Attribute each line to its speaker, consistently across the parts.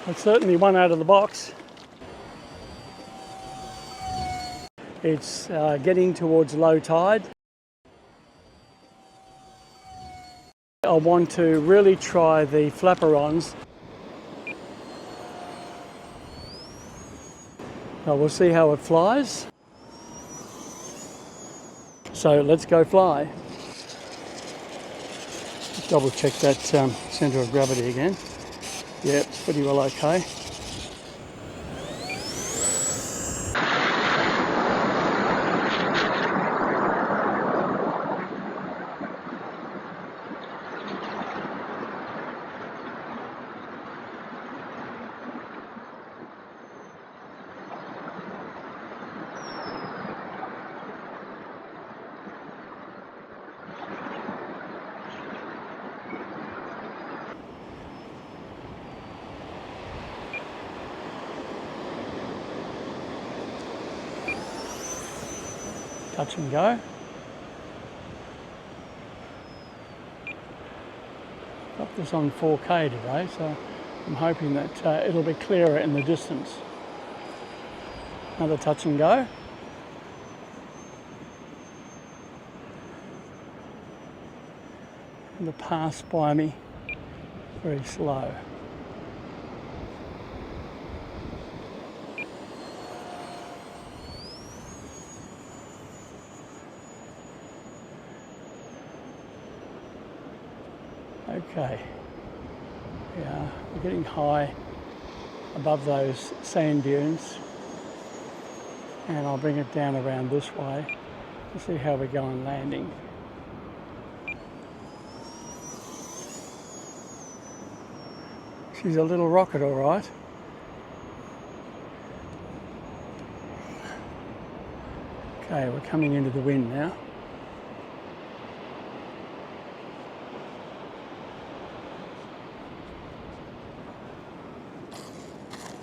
Speaker 1: It's certainly one out of the box. It's getting towards low tide. I want to really try the Flaperons. We'll see how it flies. So let's go fly. Double check that centre of gravity again. Yeah, it's pretty well okay. Touch and go. Got this on 4K today, so I'm hoping that it'll be clearer in the distance. Another touch and go. And the pass by me very slow. Okay, yeah, we're getting high above those sand dunes, and I'll bring it down around this way to see how we go on landing. She's a little rocket, all right. Okay, we're coming into the wind now.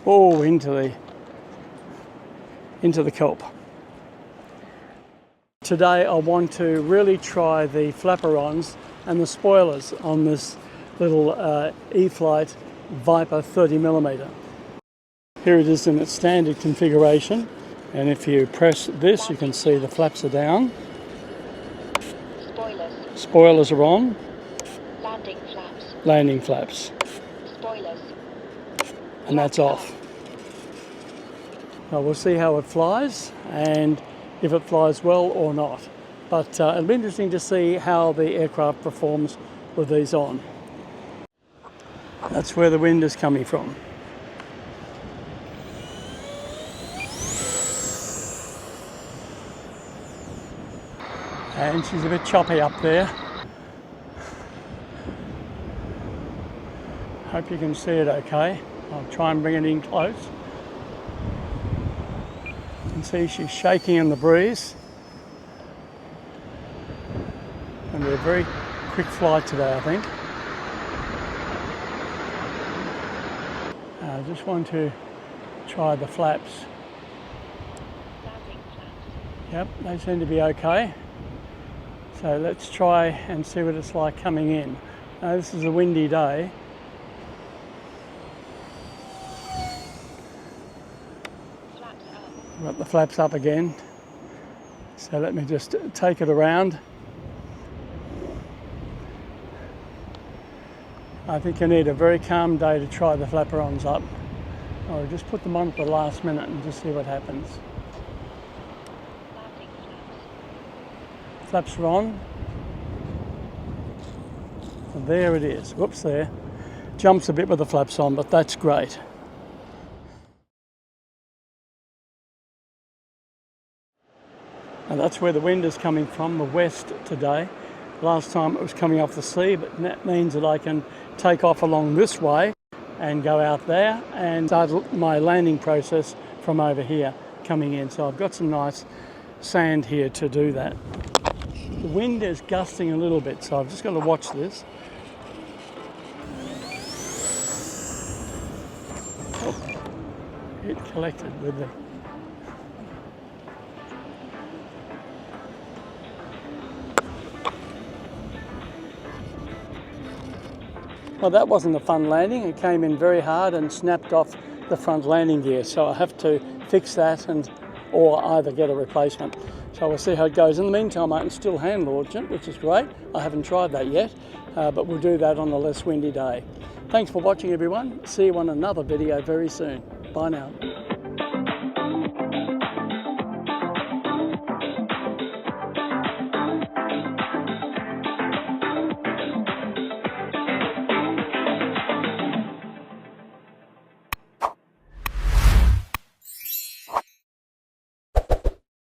Speaker 1: Oh, into the kelp. Today I want to really try the Flaperons and the spoilers on this little E-Flite VIPER 30mm. Here it is in its standard configuration, and if you press this you can see the flaps are down. Spoilers are on. Landing flaps. Spoilers. And that's off. We'll see how it flies and if it flies well or not. But it'll be interesting to see how the aircraft performs with these on. That's where the wind is coming from. And she's a bit choppy up there. Hope you can see it okay. I'll try and bring it in close. You can see she's shaking in the breeze. And we're a very quick flight today, I think. I just want to try the flaps. Yep, they seem to be okay. So let's try and see what it's like coming in. Now, this is a windy day. Got the flaps up again, so let me just take it around. I think you need a very calm day to try the Flaperons up, or just put them on at the last minute and just see what happens. Flaps are on. And there it is. Whoops, there. Jumps a bit with the flaps on, but that's great. And that's where the wind is coming from, the west today. Last time it was coming off the sea, but that means that I can take off along this way and go out there and start my landing process from over here coming in. So I've got some nice sand here to do that. The wind is gusting a little bit, so I've just got to watch this. Oh, it collected with the... Well, that wasn't a fun landing. It came in very hard and snapped off the front landing gear. So I have to fix that or either get a replacement. So we'll see how it goes. In the meantime, I can still hand launch it, which is great. I haven't tried that yet, but we'll do that on a less windy day. Thanks for watching, everyone. See you on another video very soon. Bye now.